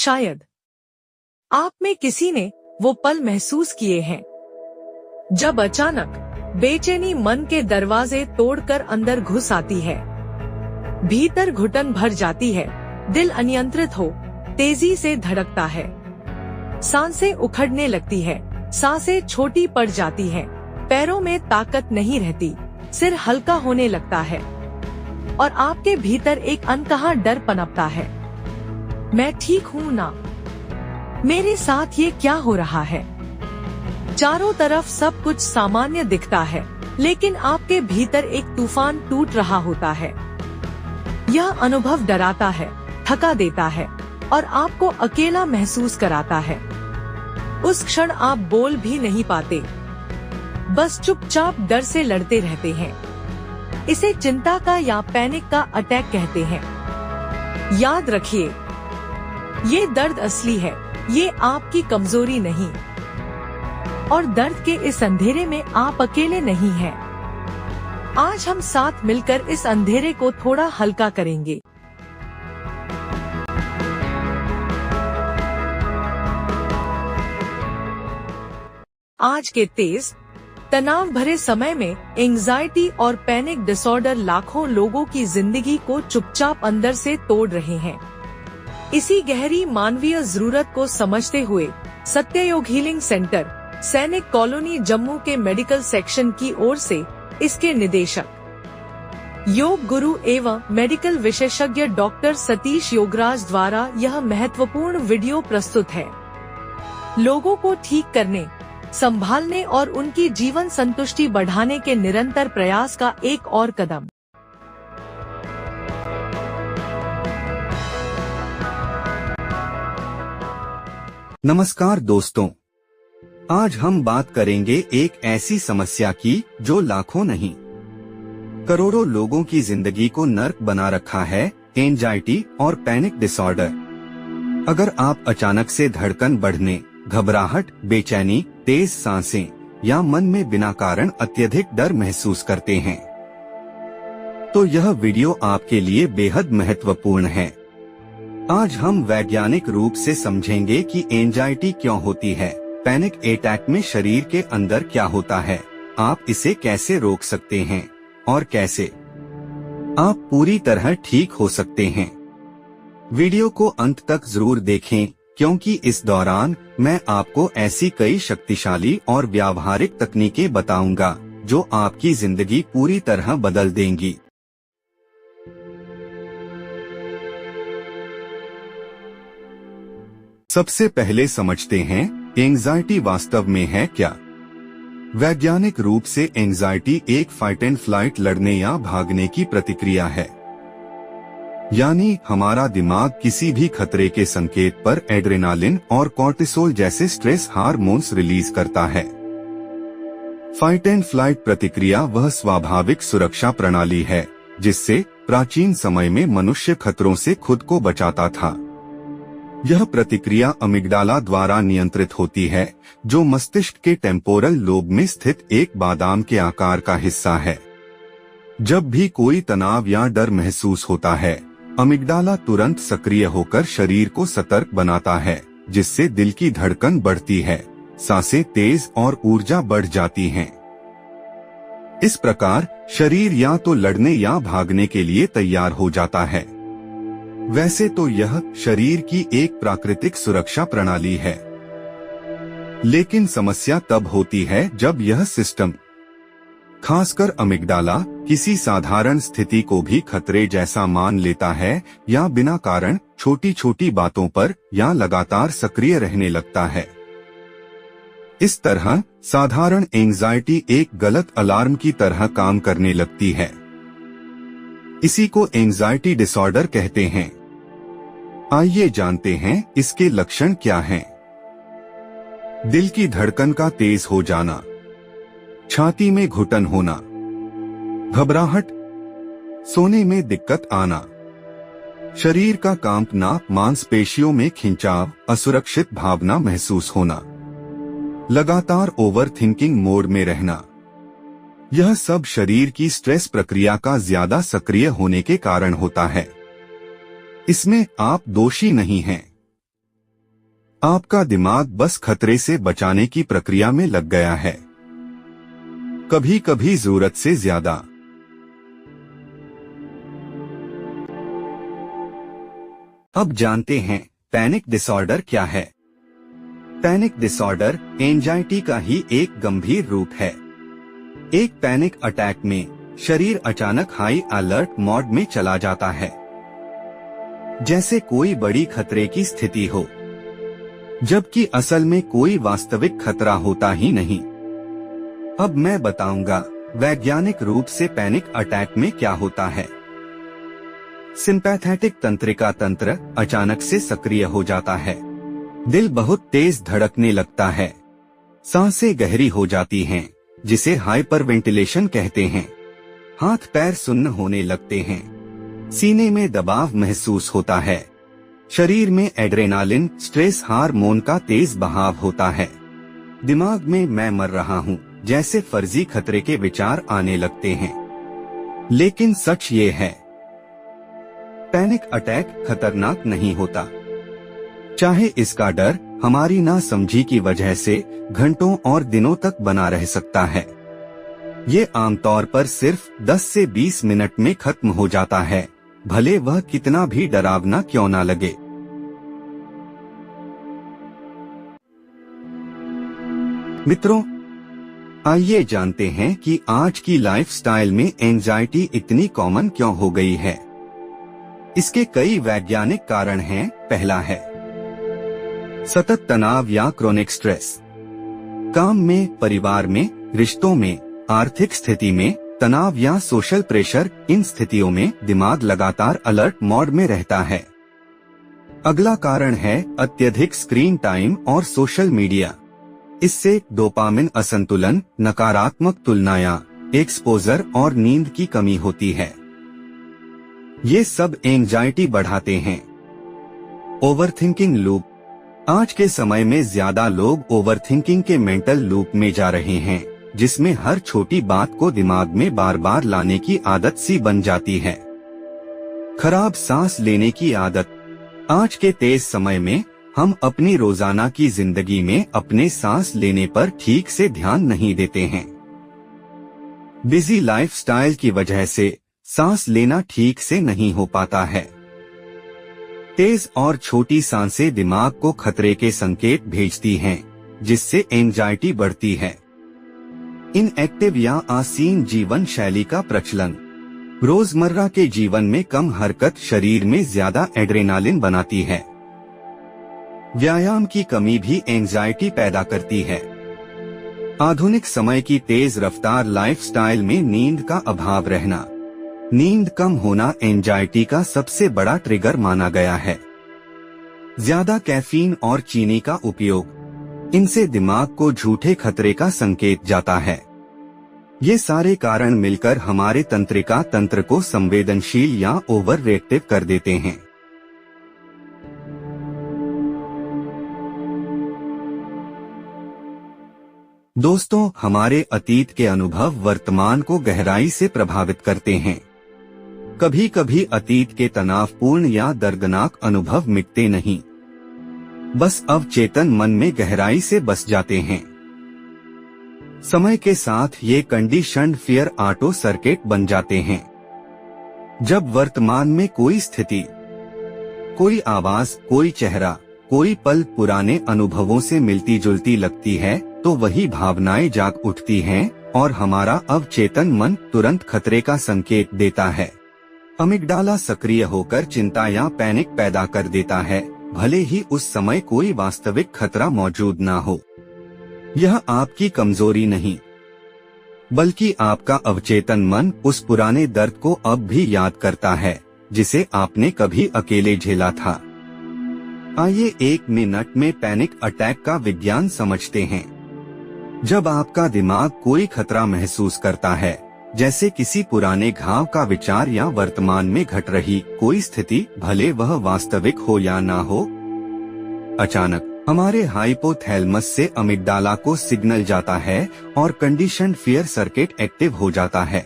शायद आप में किसी ने वो पल महसूस किए हैं जब अचानक बेचैनी मन के दरवाजे तोड़कर अंदर घुस आती है। भीतर घुटन भर जाती है, दिल अनियंत्रित हो तेजी से धड़कता है, सांसें उखड़ने लगती है, सांसें छोटी पड़ जाती हैं, पैरों में ताकत नहीं रहती, सिर हल्का होने लगता है और आपके भीतर एक अनकहा डर पनपता है। मैं ठीक हूँ ना? मेरे साथ ये क्या हो रहा है? चारों तरफ सब कुछ सामान्य दिखता है, लेकिन आपके भीतर एक तूफान टूट रहा होता है। यह अनुभव डराता है, थका देता है और आपको अकेला महसूस कराता है। उस क्षण आप बोल भी नहीं पाते, बस चुपचाप डर से लड़ते रहते हैं। इसे चिंता का या पैनिक का अटैक कहते हैं। याद रखिए, ये दर्द असली है, ये आपकी कमजोरी नहीं। और दर्द के इस अंधेरे में आप अकेले नहीं हैं। आज हम साथ मिलकर इस अंधेरे को थोड़ा हल्का करेंगे। आज के तेज तनाव भरे समय में एंजाइटी और पैनिक डिसऑर्डर लाखों लोगों की जिंदगी को चुपचाप अंदर से तोड़ रहे हैं। इसी गहरी मानवीय जरूरत को समझते हुए सत्ययोग हीलिंग सेंटर, सैनिक कॉलोनी, जम्मू के मेडिकल सेक्शन की ओर से इसके निदेशक, योग गुरु एवं मेडिकल विशेषज्ञ डॉक्टर सतीश योगराज द्वारा यह महत्वपूर्ण वीडियो प्रस्तुत है। लोगों को ठीक करने, संभालने और उनकी जीवन संतुष्टि बढ़ाने के निरंतर प्रयास का एक और कदम। नमस्कार दोस्तों, आज हम बात करेंगे एक ऐसी समस्या की जो लाखों नहीं, करोड़ों लोगों की जिंदगी को नर्क बना रखा है, एंजाइटी और पैनिक डिसऑर्डर। अगर आप अचानक से धड़कन बढ़ने, घबराहट, बेचैनी, तेज सांसें या मन में बिना कारण अत्यधिक डर महसूस करते हैं, तो यह वीडियो आपके लिए बेहद महत्वपूर्ण है। आज हम वैज्ञानिक रूप से समझेंगे कि एंजाइटी क्यों होती है, पैनिक अटैक में शरीर के अंदर क्या होता है, आप इसे कैसे रोक सकते हैं और कैसे आप पूरी तरह ठीक हो सकते हैं। वीडियो को अंत तक जरूर देखें, क्योंकि इस दौरान मैं आपको ऐसी कई शक्तिशाली और व्यावहारिक तकनीकें बताऊंगा जो आपकी जिंदगी पूरी तरह बदल देंगी। सबसे पहले समझते हैं एंजाइटी वास्तव में है क्या। वैज्ञानिक रूप से एंजाइटी एक फाइट एंड फ्लाइट, लड़ने या भागने की प्रतिक्रिया है। यानी हमारा दिमाग किसी भी खतरे के संकेत पर एड्रेनालिन और कॉर्टिसोल जैसे स्ट्रेस हार्मोन्स रिलीज करता है। फाइट एंड फ्लाइट प्रतिक्रिया वह स्वाभाविक सुरक्षा प्रणाली है जिससे प्राचीन समय में मनुष्य खतरों से खुद को बचाता था। यह प्रतिक्रिया अमिग्डाला द्वारा नियंत्रित होती है, जो मस्तिष्क के टेम्पोरल लोब में स्थित एक बादाम के आकार का हिस्सा है। जब भी कोई तनाव या डर महसूस होता है, अमिग्डाला तुरंत सक्रिय होकर शरीर को सतर्क बनाता है, जिससे दिल की धड़कन बढ़ती है, सांसें तेज और ऊर्जा बढ़ जाती हैं। इस प्रकार शरीर या तो लड़ने या भागने के लिए तैयार हो जाता है। वैसे तो यह शरीर की एक प्राकृतिक सुरक्षा प्रणाली है, लेकिन समस्या तब होती है जब यह सिस्टम, खासकर अमिग्डाला, किसी साधारण स्थिति को भी खतरे जैसा मान लेता है या बिना कारण छोटी छोटी बातों पर या लगातार सक्रिय रहने लगता है। इस तरह साधारण एंजाइटी एक गलत अलार्म की तरह काम करने लगती है। इसी को एंजाइटी डिसऑर्डर कहते हैं। आइए जानते हैं इसके लक्षण क्या हैं। दिल की धड़कन का तेज हो जाना, छाती में घुटन होना, घबराहट, सोने में दिक्कत आना, शरीर का कांपना, मांसपेशियों में खिंचाव, असुरक्षित भावना महसूस होना, लगातार ओवर थिंकिंग मोड में रहना। यह सब शरीर की स्ट्रेस प्रक्रिया का ज्यादा सक्रिय होने के कारण होता है। इसमें आप दोषी नहीं हैं। आपका दिमाग बस खतरे से बचाने की प्रक्रिया में लग गया है, कभी कभी जरूरत से ज्यादा। अब जानते हैं पैनिक डिसऑर्डर क्या है। पैनिक डिसऑर्डर एंजाइटी का ही एक गंभीर रूप है। एक पैनिक अटैक में शरीर अचानक हाई अलर्ट मोड में चला जाता है, जैसे कोई बड़ी खतरे की स्थिति हो, जबकि असल में कोई वास्तविक खतरा होता ही नहीं। अब मैं बताऊंगा वैज्ञानिक रूप से पैनिक अटैक में क्या होता है। सिंपैथेटिक तंत्रिका तंत्र अचानक से सक्रिय हो जाता है, दिल बहुत तेज धड़कने लगता है, सांसें गहरी हो जाती हैं, जिसे हाइपरवेंटिलेशन कहते हैं, हाथ पैर सुन्न होने लगते हैं, सीने में दबाव महसूस होता है, शरीर में एड्रेनालिन स्ट्रेस हार्मोन का तेज बहाव होता है, दिमाग में मैं मर रहा हूँ जैसे फर्जी खतरे के विचार आने लगते हैं। लेकिन सच ये है, पैनिक अटैक खतरनाक नहीं होता, चाहे इसका डर हमारी नासमझी की वजह से घंटों और दिनों तक बना रह सकता है। ये आमतौर पर सिर्फ 10 से 20 मिनट में खत्म हो जाता है, भले वह कितना भी डरावना क्यों ना लगे। मित्रों, आइए जानते हैं कि आज की लाइफस्टाइल में एंजाइटी इतनी कॉमन क्यों हो गई है। इसके कई वैज्ञानिक कारण हैं। पहला है सतत तनाव या क्रोनिक स्ट्रेस। काम में, परिवार में, रिश्तों में, आर्थिक स्थिति में तनाव या सोशल प्रेशर, इन स्थितियों में दिमाग लगातार अलर्ट मोड में रहता है। अगला कारण है अत्यधिक स्क्रीन टाइम और सोशल मीडिया। इससे डोपामिन असंतुलन, नकारात्मक तुलनाएं, एक्सपोजर और नींद की कमी होती है। ये सब एंजाइटी बढ़ाते हैं। Overthinking loop. आज के समय में ज्यादा लोग ओवरथिंकिंग के मेंटल लूप में जा रहे हैं, जिसमें हर छोटी बात को दिमाग में बार बार लाने की आदत सी बन जाती है। खराब सांस लेने की आदत। आज के तेज समय में हम अपनी रोजाना की जिंदगी में अपने सांस लेने पर ठीक से ध्यान नहीं देते हैं। बिजी लाइफस्टाइल की वजह से सांस लेना ठीक से नहीं हो पाता है। तेज और छोटी सांसें दिमाग को खतरे के संकेत भेजती हैं, जिससे एंजाइटी बढ़ती है। इनएक्टिव या आसीन जीवन शैली का प्रचलन। रोजमर्रा के जीवन में कम हरकत शरीर में ज्यादा एड्रेनालिन बनाती है। व्यायाम की कमी भी एंजाइटी पैदा करती है। आधुनिक समय की तेज रफ्तार लाइफस्टाइल में नींद का अभाव रहना, नींद कम होना एंजाइटी का सबसे बड़ा ट्रिगर माना गया है। ज्यादा कैफीन और चीनी का उपयोग, इनसे दिमाग को झूठे खतरे का संकेत जाता है। ये सारे कारण मिलकर हमारे तंत्रिका तंत्र को संवेदनशील या ओवर रिएक्टिव कर देते हैं। दोस्तों, हमारे अतीत के अनुभव वर्तमान को गहराई से प्रभावित करते हैं। कभी कभी अतीत के तनावपूर्ण या दर्दनाक अनुभव मिटते नहीं, बस अवचेतन मन में गहराई से बस जाते हैं। समय के साथ ये कंडीशन्ड फियर ऑटो सर्किट बन जाते हैं। जब वर्तमान में कोई स्थिति, कोई आवाज, कोई चेहरा, कोई पल पुराने अनुभवों से मिलती जुलती लगती है, तो वही भावनाएं जाग उठती हैं और हमारा अवचेतन मन तुरंत खतरे का संकेत देता है। अमिगडाला सक्रिय होकर चिंता या पैनिक पैदा कर देता है, भले ही उस समय कोई वास्तविक खतरा मौजूद ना हो। यह आपकी कमजोरी नहीं, बल्कि आपका अवचेतन मन उस पुराने दर्द को अब भी याद करता है, जिसे आपने कभी अकेले झेला था। आइए 1 मिनट में पैनिक अटैक का विज्ञान समझते हैं। जब आपका दिमाग कोई खतरा महसूस करता है, जैसे किसी पुराने घाव का विचार या वर्तमान में घट रही कोई स्थिति, भले वह वास्तविक हो या ना हो, अचानक हमारे हाइपोथैलेमस से अमिगडाला को सिग्नल जाता है और कंडीशन्ड फियर सर्किट एक्टिव हो जाता है।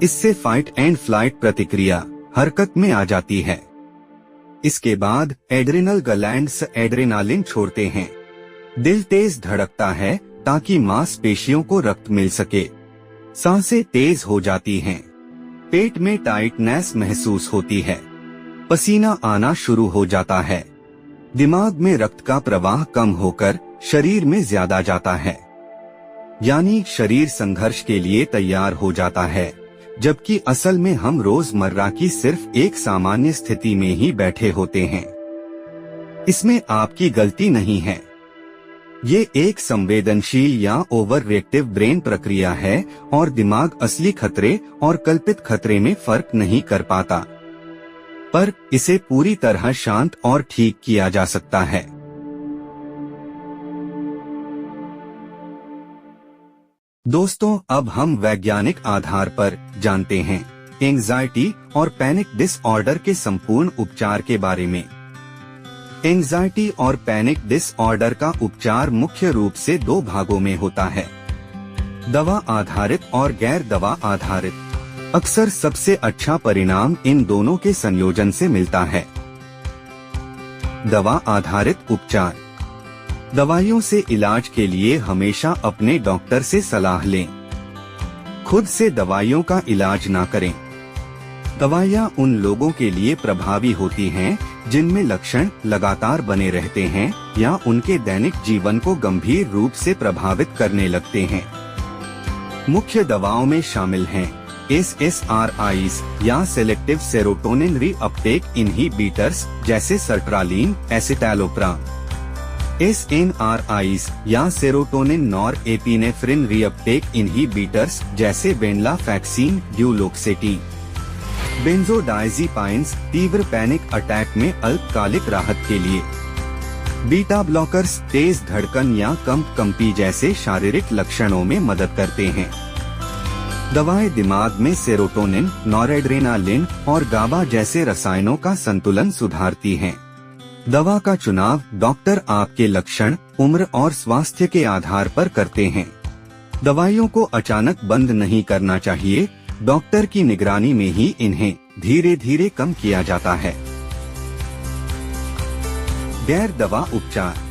इससे फाइट एंड फ्लाइट प्रतिक्रिया हरकत में आ जाती है। इसके बाद एड्रिनल ग्लैंड्स एड्रेनालिन छोड़ते हैं। दिल तेज धड़कता है ताकि मांसपेशियों को रक्त मिल सके। सांसें तेज हो जाती हैं। पेट में टाइटनेस महसूस होती है। पसीना आना शुरू हो जाता है। दिमाग में रक्त का प्रवाह कम होकर शरीर में ज्यादा जाता है, यानी शरीर संघर्ष के लिए तैयार हो जाता है, जबकि असल में हम रोजमर्रा की सिर्फ एक सामान्य स्थिति में ही बैठे होते हैं। इसमें आपकी गलती नहीं है। ये एक संवेदनशील या ओवर रिएक्टिव ब्रेन प्रक्रिया है और दिमाग असली खतरे और कल्पित खतरे में फर्क नहीं कर पाता, पर इसे पूरी तरह शांत और ठीक किया जा सकता है। दोस्तों, अब हम वैज्ञानिक आधार पर जानते हैं एंजाइटी और पैनिक डिसऑर्डर के संपूर्ण उपचार के बारे में। एंजाइटी और पैनिक डिसऑर्डर का उपचार मुख्य रूप से दो भागों में होता है, दवा आधारित और गैर दवा आधारित। अक्सर सबसे अच्छा परिणाम इन दोनों के संयोजन से मिलता है। दवा आधारित उपचार। दवाइयों से इलाज के लिए हमेशा अपने डॉक्टर से सलाह लें। खुद से दवाइयों का इलाज ना करें। दवाइयाँ उन लोगों के लिए प्रभावी होती हैं जिनमें लक्षण लगातार बने रहते हैं या उनके दैनिक जीवन को गंभीर रूप से प्रभावित करने लगते हैं। मुख्य दवाओं में शामिल हैं SSRIs या सेलेक्टिव सेरोटोनिन रीअपटेक इनहिबिटर्स जैसे सर्ट्रालिन, एसिटालोप्राम। SNRIs या सेरोटोनिन नॉरएपिनेफ्रिन रीअपटेक इनहिबिटर्स जैसे वेनलाफैक्सिन, ड्यूलोक्सेटिन। बेंजोडाइज़ेपाइन्स तीव्र पैनिक अटैक में अल्पकालिक राहत के लिए। बीटा ब्लॉकर्स तेज धड़कन या कंपी जैसे शारीरिक लक्षणों में मदद करते हैं। दवाएं दिमाग में सेरोटोनिन, नॉरएड्रेनालिन और गाबा जैसे रसायनों का संतुलन सुधारती हैं। दवा का चुनाव डॉक्टर आपके लक्षण, उम्र और स्वास्थ्य के आधार पर करते हैं। दवाइयों को अचानक बंद नहीं करना चाहिए। डॉक्टर की निगरानी में ही इन्हें धीरे धीरे कम किया जाता है। गैर दवा उपचार।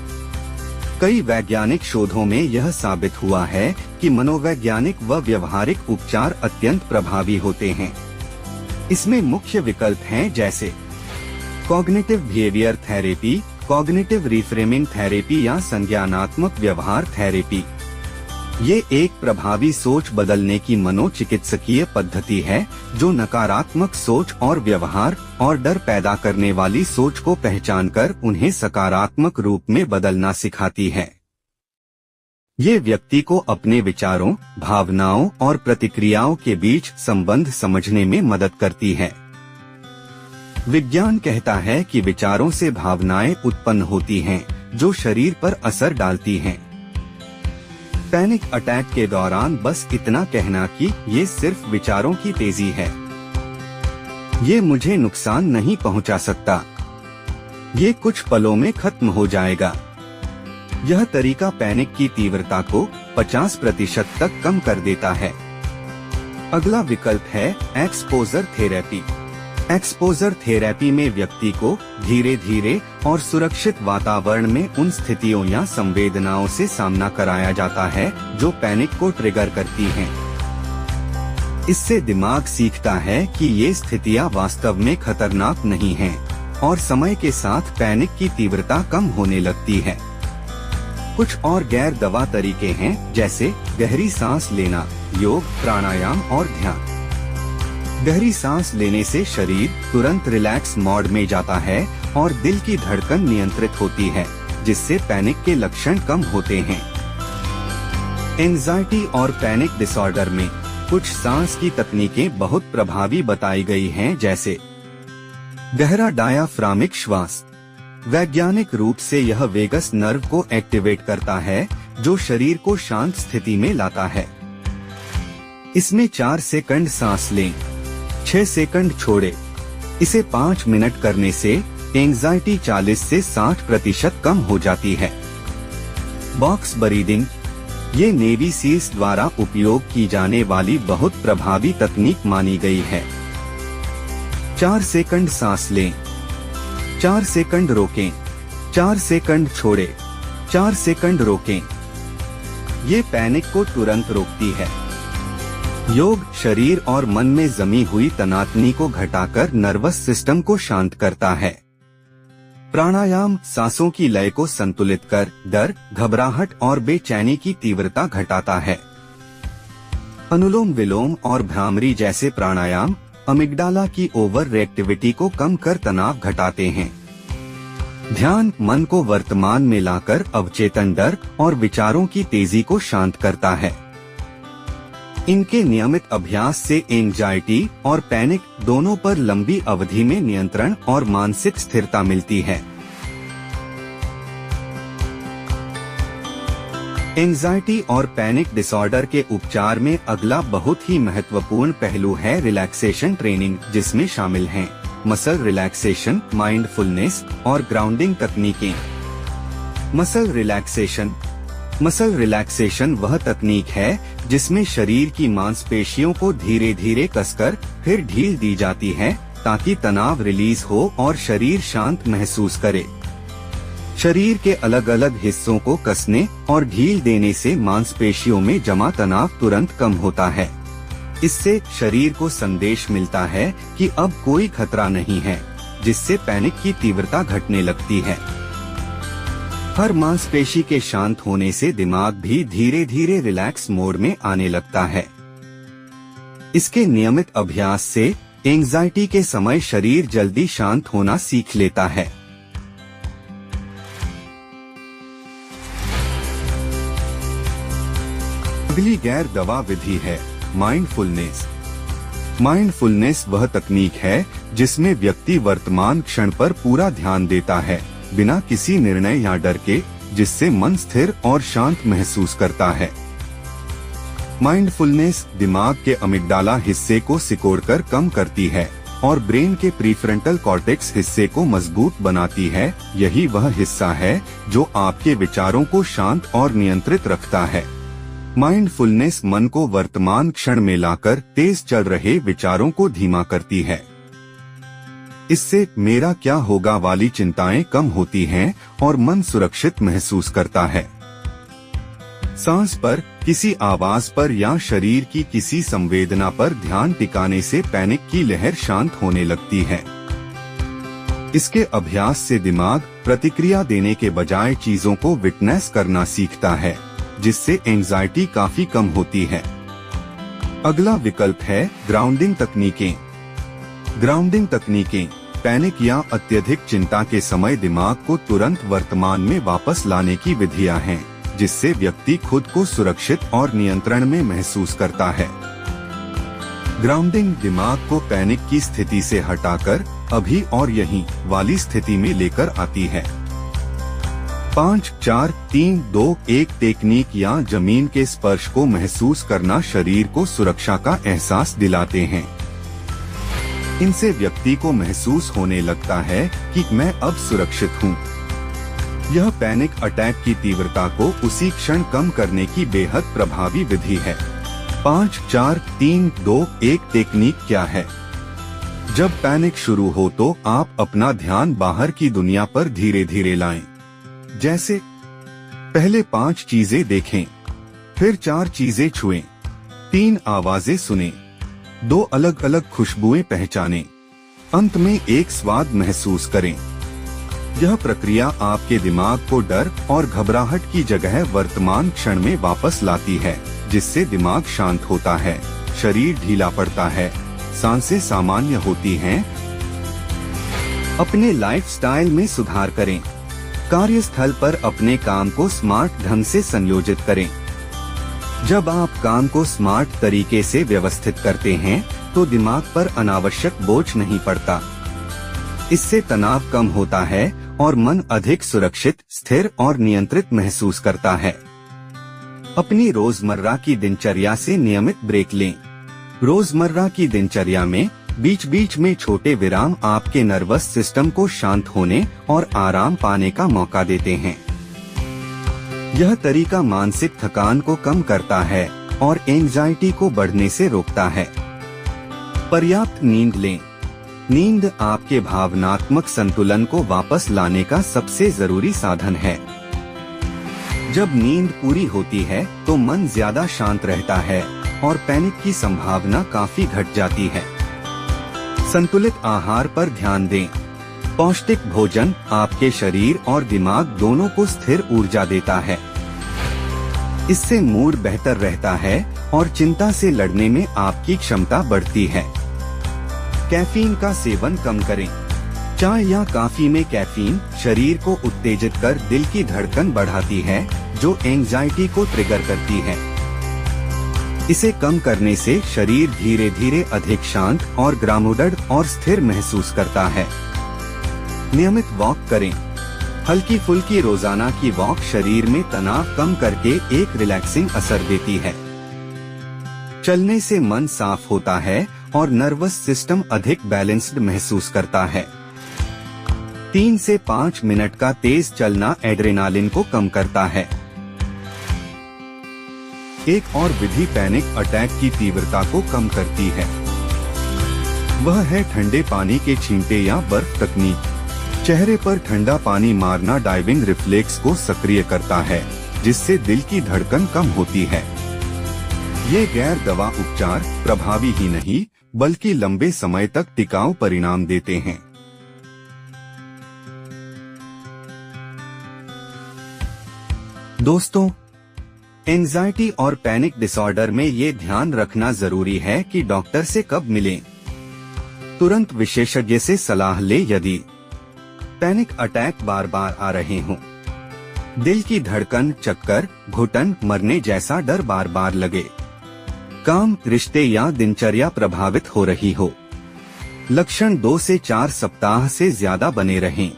कई वैज्ञानिक शोधों में यह साबित हुआ है कि मनोवैज्ञानिक व व्यवहारिक उपचार अत्यंत प्रभावी होते हैं। इसमें मुख्य विकल्प हैं जैसे cognitive behaviour therapy, cognitive reframing therapy या संज्ञानात्मक व्यवहार थेरेपी। ये एक प्रभावी सोच बदलने की मनोचिकित्सकीय पद्धति है जो नकारात्मक सोच और व्यवहार और डर पैदा करने वाली सोच को पहचानकर उन्हें सकारात्मक रूप में बदलना सिखाती है। ये व्यक्ति को अपने विचारों, भावनाओं और प्रतिक्रियाओं के बीच संबंध समझने में मदद करती है। विज्ञान कहता है कि विचारों से भावनाएं उत्पन्न होती हैं, जो शरीर पर असर डालती हैं। पैनिक अटैक के दौरान बस इतना कहना कि ये सिर्फ विचारों की तेजी है, ये मुझे नुकसान नहीं पहुंचा सकता, ये कुछ पलों में खत्म हो जाएगा। यह तरीका पैनिक की तीव्रता को 50% तक कम कर देता है। अगला विकल्प है एक्सपोजर थेरेपी। एक्सपोजर थेरेपी में व्यक्ति को धीरे धीरे और सुरक्षित वातावरण में उन स्थितियों या संवेदनाओं से सामना कराया जाता है जो पैनिक को ट्रिगर करती हैं। इससे दिमाग सीखता है कि ये स्थितियां वास्तव में खतरनाक नहीं हैं और समय के साथ पैनिक की तीव्रता कम होने लगती है। कुछ और गैर दवा तरीके हैं जैसे गहरी सांस लेना, योग, प्राणायाम और ध्यान। गहरी सांस लेने से शरीर तुरंत रिलैक्स मोड में जाता है और दिल की धड़कन नियंत्रित होती है, जिससे पैनिक के लक्षण कम होते हैं। एंजाइटी और पैनिक डिसऑर्डर में कुछ सांस की तकनीकें बहुत प्रभावी बताई गई हैं जैसे गहरा डायाफ्रामिक श्वास। वैज्ञानिक रूप से यह वेगस नर्व को एक्टिवेट करता है जो शरीर को शांत स्थिति में लाता है। इसमें 4 सेकंड सांस लें, 6 सेकंड छोड़े। इसे 5 मिनट करने से एंजाइटी 40 से 60% कम हो जाती है। बॉक्स ब्रीदिंग, ये नेवी सील्स द्वारा उपयोग की जाने वाली बहुत प्रभावी तकनीक मानी गई है। 4 सेकंड सांस लें, 4 सेकंड रोकें, 4 सेकंड छोड़े, 4 सेकंड रोकें। ये पैनिक को तुरंत रोकती है। योग शरीर और मन में जमी हुई तनातनी को घटाकर नर्वस सिस्टम को शांत करता है। प्राणायाम सांसों की लय को संतुलित कर डर, घबराहट और बेचैनी की तीव्रता घटाता है। अनुलोम विलोम और भ्रामरी जैसे प्राणायाम अमिगडाला की ओवर रिएक्टिविटी को कम कर तनाव घटाते हैं। ध्यान मन को वर्तमान में लाकर अवचेतन डर और विचारों की तेजी को शांत करता है। इनके नियमित अभ्यास से एंजाइटी और पैनिक दोनों पर लंबी अवधि में नियंत्रण और मानसिक स्थिरता मिलती है। एंजाइटी और पैनिक डिसऑर्डर के उपचार में अगला बहुत ही महत्वपूर्ण पहलू है रिलैक्सेशन ट्रेनिंग, जिसमें शामिल हैं मसल रिलैक्सेशन, माइंडफुलनेस और ग्राउंडिंग तकनीकें। मसल रिलैक्सेशन वह तकनीक है जिसमें शरीर की मांसपेशियों को धीरे धीरे कसकर फिर ढील दी जाती है ताकि तनाव रिलीज हो और शरीर शांत महसूस करे। शरीर के अलग अलग हिस्सों को कसने और ढील देने से मांसपेशियों में जमा तनाव तुरंत कम होता है। इससे शरीर को संदेश मिलता है कि अब कोई खतरा नहीं है, जिससे पैनिक की तीव्रता घटने लगती है। हर मांसपेशी के शांत होने से दिमाग भी धीरे धीरे रिलैक्स मोड में आने लगता है। इसके नियमित अभ्यास से एंजाइटी के समय शरीर जल्दी शांत होना सीख लेता है। अगली गैर दवा विधि है माइंडफुलनेस। माइंडफुलनेस वह तकनीक है जिसमें व्यक्ति वर्तमान क्षण पर पूरा ध्यान देता है, बिना किसी निर्णय या डर के, जिससे मन स्थिर और शांत महसूस करता है। माइंडफुलनेस दिमाग के अमिगडाला हिस्से को सिकोड़कर कम करती है और ब्रेन के प्रीफ्रंटल कॉर्टेक्स हिस्से को मजबूत बनाती है। यही वह हिस्सा है जो आपके विचारों को शांत और नियंत्रित रखता है। माइंडफुलनेस मन को वर्तमान क्षण में लाकर तेज चल रहे विचारों को धीमा करती है। इससे मेरा क्या होगा वाली चिंताएं कम होती हैं और मन सुरक्षित महसूस करता है। सांस पर, किसी आवाज पर या शरीर की किसी संवेदना पर ध्यान टिकाने से पैनिक की लहर शांत होने लगती है। इसके अभ्यास से दिमाग प्रतिक्रिया देने के बजाय चीजों को विटनेस करना सीखता है, जिससे एंजाइटी काफी कम होती है। अगला विकल्प है ग्राउंडिंग तकनीकें। ग्राउंडिंग तकनीकें पैनिक या अत्यधिक चिंता के समय दिमाग को तुरंत वर्तमान में वापस लाने की विधियां हैं, जिससे व्यक्ति खुद को सुरक्षित और नियंत्रण में महसूस करता है। ग्राउंडिंग दिमाग को पैनिक की स्थिति से हटाकर अभी और यहीं वाली स्थिति में लेकर आती है। 5, 4, 3, 2, 1 टेक्निक या जमीन के स्पर्श को महसूस करना शरीर को सुरक्षा का एहसास दिलाते हैं। इनसे व्यक्ति को महसूस होने लगता है कि मैं अब सुरक्षित हूँ। यह पैनिक अटैक की तीव्रता को उसी क्षण कम करने की बेहद प्रभावी विधि है। 5, 4, 3, 2, 1 टेक्निक क्या है? जब पैनिक शुरू हो तो आप अपना ध्यान बाहर की दुनिया पर धीरे धीरे लाएं। जैसे पहले 5 चीजें देखें, फिर 4 चीजें छुएं, 3 आवाजें सुनें, 2 अलग अलग खुशबुएं पहचानें, अंत में एक स्वाद महसूस करें। यह प्रक्रिया आपके दिमाग को डर और घबराहट की जगह वर्तमान क्षण में वापस लाती है, जिससे दिमाग शांत होता है, शरीर ढीला पड़ता है, सांसें सामान्य होती हैं। अपने लाइफस्टाइल में सुधार करें। कार्यस्थल पर अपने काम को स्मार्ट ढंग से संयोजित करें। जब आप काम को स्मार्ट तरीके से व्यवस्थित करते हैं तो दिमाग पर अनावश्यक बोझ नहीं पड़ता। इससे तनाव कम होता है और मन अधिक सुरक्षित, स्थिर और नियंत्रित महसूस करता है। अपनी रोजमर्रा की दिनचर्या से नियमित ब्रेक लें। रोजमर्रा की दिनचर्या में बीच बीच में छोटे विराम आपके नर्वस सिस्टम को शांत होने और आराम पाने का मौका देते हैं। यह तरीका मानसिक थकान को कम करता है और एंजाइटी को बढ़ने से रोकता है। पर्याप्त नींद लें। नींद आपके भावनात्मक संतुलन को वापस लाने का सबसे जरूरी साधन है। जब नींद पूरी होती है तो मन ज्यादा शांत रहता है और पैनिक की संभावना काफी घट जाती है। संतुलित आहार पर ध्यान दें। पौष्टिक भोजन आपके शरीर और दिमाग दोनों को स्थिर ऊर्जा देता है। इससे मूड बेहतर रहता है और चिंता से लड़ने में आपकी क्षमता बढ़ती है। कैफीन का सेवन कम करें। चाय या कॉफी में कैफीन शरीर को उत्तेजित कर दिल की धड़कन बढ़ाती है, जो एंजाइटी को ट्रिगर करती है। इसे कम करने से शरीर धीरे धीरे अधिक शांत और ग्राउंडेड और स्थिर महसूस करता है। नियमित वॉक करें। हल्की फुल्की रोजाना की वॉक शरीर में तनाव कम करके एक रिलैक्सिंग असर देती है। चलने से मन साफ होता है और नर्वस सिस्टम अधिक बैलेंस्ड महसूस करता है। 3 से 5 मिनट का तेज चलना एड्रेनालिन को कम करता है। एक और विधि पैनिक अटैक की तीव्रता को कम करती है। वह है ठंडे पानी के छींटे या बर्फ तकनीक। चेहरे पर ठंडा पानी मारना डाइविंग रिफ्लेक्स को सक्रिय करता है, जिससे दिल की धड़कन कम होती है। ये गैर दवा उपचार प्रभावी ही नहीं बल्कि लंबे समय तक टिकाऊ परिणाम देते हैं। दोस्तों, एंजाइटी और पैनिक डिसऑर्डर में ये ध्यान रखना जरूरी है कि डॉक्टर से कब मिलें। तुरंत विशेषज्ञ से सलाह ले यदि पैनिक अटैक बार बार आ रहे हों, दिल की धड़कन, चक्कर, घुटन, मरने जैसा डर बार बार लगे, काम, रिश्ते या दिनचर्या प्रभावित हो रही हो, लक्षण 2 से 4 सप्ताह से ज्यादा बने रहें,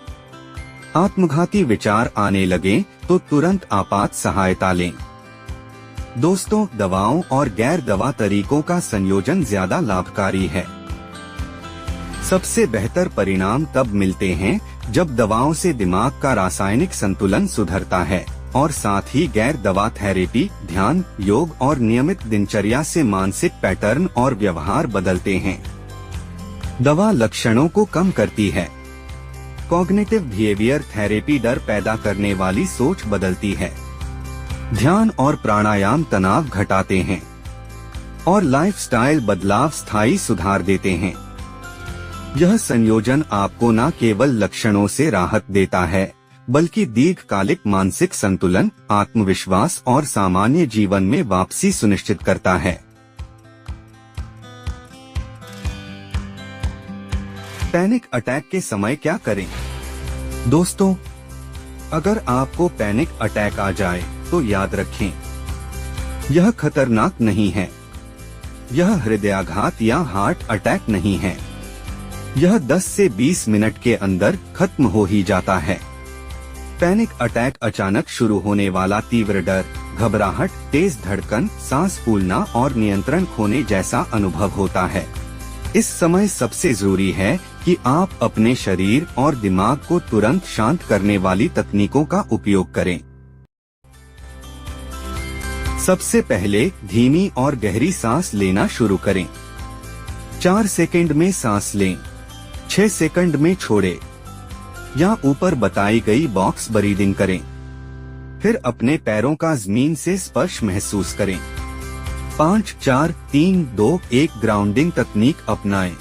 आत्मघाती विचार आने लगे तो तुरंत आपात सहायता लें। दोस्तों, दवाओं और गैर दवा तरीकों का संयोजन ज्यादा लाभकारी है। सबसे बेहतर परिणाम तब मिलते हैं जब दवाओं से दिमाग का रासायनिक संतुलन सुधरता है और साथ ही गैर दवा थेरेपी, ध्यान, योग और नियमित दिनचर्या से मानसिक पैटर्न और व्यवहार बदलते हैं। दवा लक्षणों को कम करती है। कॉग्निटिव बिहेवियर थेरेपी डर पैदा करने वाली सोच बदलती है। ध्यान और प्राणायाम तनाव घटाते हैं और लाइफस्टाइल बदलाव स्थायी सुधार देते हैं। यह संयोजन आपको न केवल लक्षणों से राहत देता है बल्कि दीर्घकालिक मानसिक संतुलन, आत्मविश्वास और सामान्य जीवन में वापसी सुनिश्चित करता है। पैनिक अटैक के समय क्या करें? दोस्तों, अगर आपको पैनिक अटैक आ जाए तो याद रखें, यह खतरनाक नहीं है। यह हृदयाघात या हार्ट अटैक नहीं है। यह 10 से 20 मिनट के अंदर खत्म हो ही जाता है। पैनिक अटैक अचानक शुरू होने वाला तीव्र डर, घबराहट, तेज धड़कन, सांस फूलना और नियंत्रण खोने जैसा अनुभव होता है। इस समय सबसे जरूरी है कि आप अपने शरीर और दिमाग को तुरंत शांत करने वाली तकनीकों का उपयोग करें। सबसे पहले धीमी और गहरी सांस लेना शुरू करें। 4 सेकंड में सांस लें, 6 सेकंड में छोड़ें या ऊपर बताई गई बॉक्स ब्रीदिंग करें। फिर अपने पैरों का जमीन से स्पर्श महसूस करें। 5, 4, 3, 2, 1 ग्राउंडिंग तकनीक अपनाएं।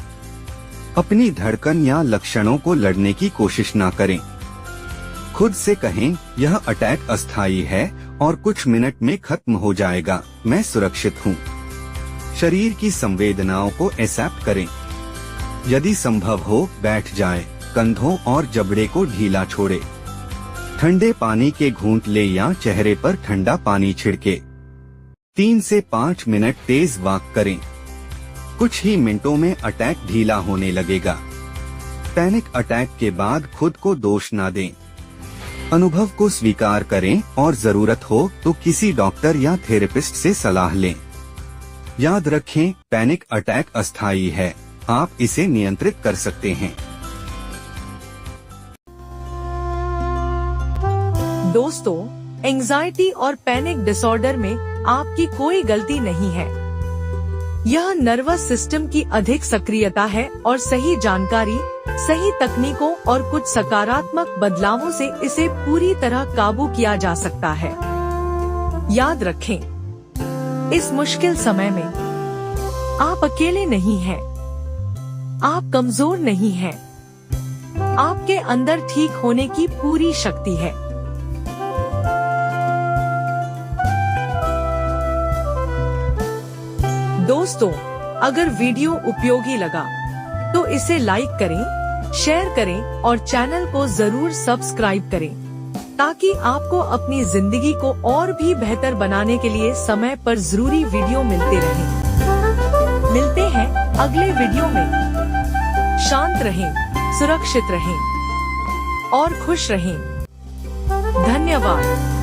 अपनी धड़कन या लक्षणों को लड़ने की कोशिश ना करें। खुद से कहें, यह अटैक अस्थायी है और कुछ मिनट में खत्म हो जाएगा, मैं सुरक्षित हूँ। शरीर की संवेदनाओं को एक्सेप्ट करें। यदि संभव हो बैठ जाएं, कंधों और जबड़े को ढीला छोड़े। ठंडे पानी के घूंट ले या चेहरे पर ठंडा पानी छिड़के। 3 से 5 मिनट तेज वॉक करें। कुछ ही मिनटों में अटैक ढीला होने लगेगा। पैनिक अटैक के बाद खुद को दोष ना दें। अनुभव को स्वीकार करें और जरूरत हो तो किसी डॉक्टर या थेरेपिस्ट से सलाह लें। याद रखें, पैनिक अटैक अस्थायी है, आप इसे नियंत्रित कर सकते हैं। दोस्तों, एंजाइटी और पैनिक डिसऑर्डर में आपकी कोई गलती नहीं है। यह नर्वस सिस्टम की अधिक सक्रियता है और सही जानकारी, सही तकनीकों और कुछ सकारात्मक बदलावों से इसे पूरी तरह काबू किया जा सकता है। याद रखें, इस मुश्किल समय में आप अकेले नहीं हैं। आप कमजोर नहीं हैं। आपके अंदर ठीक होने की पूरी शक्ति है। दोस्तों, अगर वीडियो उपयोगी लगा तो इसे लाइक करें, शेयर करें और चैनल को जरूर सब्सक्राइब करें ताकि आपको अपनी जिंदगी को और भी बेहतर बनाने के लिए समय पर जरूरी वीडियो मिलते रहें। मिलते हैं अगले वीडियो में। शांत रहें, सुरक्षित रहें और खुश रहें। धन्यवाद।